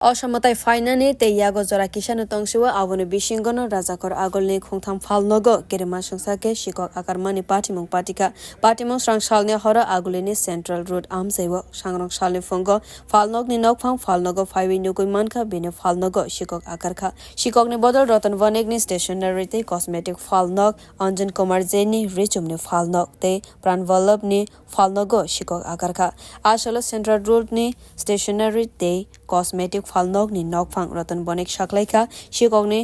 অসমতাই ফাইনানি তেয়াগো জরা কিষানো তংশিও আবনে বিশিঙ্গন রাজাকর আগলনি khung tham phal nogo kerema sungsake sikok akarmani patimung patika patimung strang shalne hora agulini central road amseiwo sangrong shalni fongo falnogni nokphang falnogo phaiwi nugui manka bine falnogo sikok akarkha sikokni bodol rotan vanegni stationery te cosmetic falnog anjan kumar jeni richumni falnog te pranvallabni falnogo sikok akarkha ashalo central road ni stationery te cosmetic falnogni nokphang rotan bonek shaklaika sikokni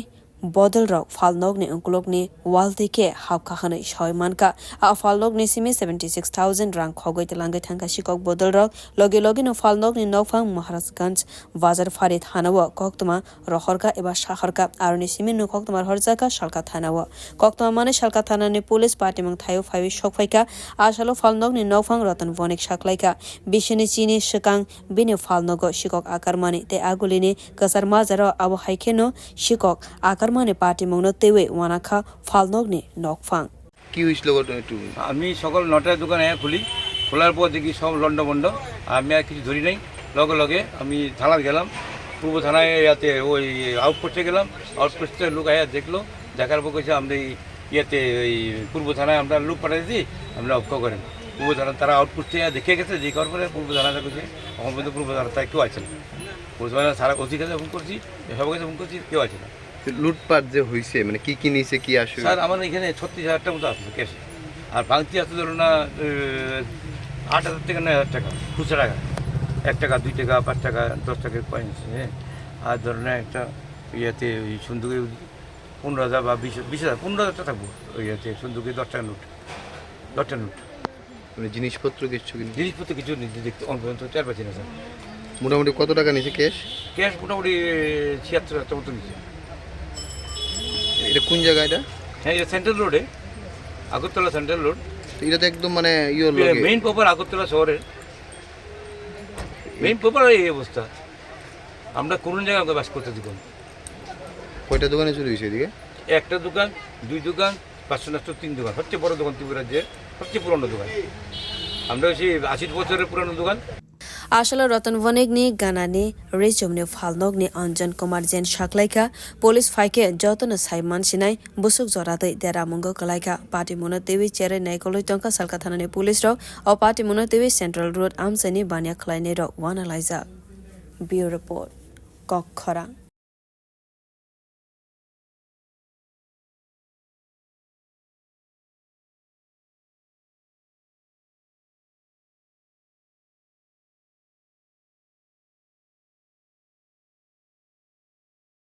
bodol rok falnogni unkulokni wall dike hapkha khane shoymanka a falnogni simi 76000 rang khogoi telangai thangka sikok bodol rok loge loge no falnogni nokphang maharasganj bazar farid hanawo koktuma rohorka eba shaharka aroni simi no koktuma horjaka shalka thanawo koktuma mane shalka thanani police party mang thayo phaiwi shokphaika ashalo falnogni nokphang rotan bonek shaklaika bishini chini shikang bini falnogo sikok akarmani te agulini kasar mazaro abo haikeno sikok akarmani party mongno tewe wanakha falnogni nokphang কি হইছিল ঘটনা একটু আমি সকাল 9টার দোকান খুলি খোলার পর দেখি সব লন্ডভন্ড আমি আর কিছু ধরি নাই লগে লগে আমি থানায় গেলাম পূর্ব থানায় ইয়াতে ওই আউটপোস্টে গেলাম আউটপোস্টে লোক আয়া দেখলো দেখার পর কইছে আমরা ইয়াতে ওই পূর্ব থানায় আমরা লোক পাঠাইছি আমরা অক্ষ করেন পূর্ব থানা তারা আউটপোস্টে দেখে গেছে যে করার পরে পূর্ব থানাতে কইছে এখন পর্যন্ত পূর্ব থানা তাই কেউ আছে না পূর্ব থানা সারা ওসি কাছে ফোন করছি সব কাছে ফোন করছি কেউ আছে না লুটপাট যে হইছে মানে কি কি নিছে কি আসলে স্যার আমার এখানে 36,000 টাকা মতো আছে ক্যাশ আর ভাঙতি আছে ধরুন না 8,000 থেকে 9,000 টাকা খুচরা টাকা 1 টাকা 2 টাকা 5 টাকা 10 টাকার কয়েন আছে হ্যাঁ আর ধরুন একটা ইয়াতে ওই সন্দুকে 15,000 বা 20,000 15,000 টাকা থাকবো ওই ইয়াতে সন্দুকে 10 টাকা নোট 10 টাকা নোট মানে জিনিসপত্র কিছু কিনে জিনিসপত্র কিছু নিতে দেখতে অন পর্যন্ত 4 পাচ্ছি না স্যার মোটামুটি কত টাকা নিছে ক্যাশ ক্যাশ মোটামুটি 76,000 টাকা মতো নিচ্ছে এটা কোন জায়গা এটা হ্যাঁ এটা সেন্ট্রাল রোডে আগরতলা সেন্ট্রাল রোড এটা তো একদম মানে ইওর লগে মেইন প্রপার আগরতলা শহরের মেইন প্রপার এই অবস্থা আমরা কোন জায়গায় বাস করতে দিব কয়টা দোকানে চুরি হইছে এদিকে একটা দোকান দুই দোকান 503 দোকান সবচেয়ে বড় দোকান ত্রিপুরার সবচেয়ে পুরনো দোকান আমরা ওই 80 বছরের পুরনো দোকান ashalo rotan vonegni ganani rechumni falnogni anjan kumar jen shaklaika police faike jotona saiman sinai busuk joratei deramungo kalaika party mono dewi chere naikolo tongka salka thanani police ro o party mono dewi central road amsani bania khlaine ro wanaliza bureau report kokkhara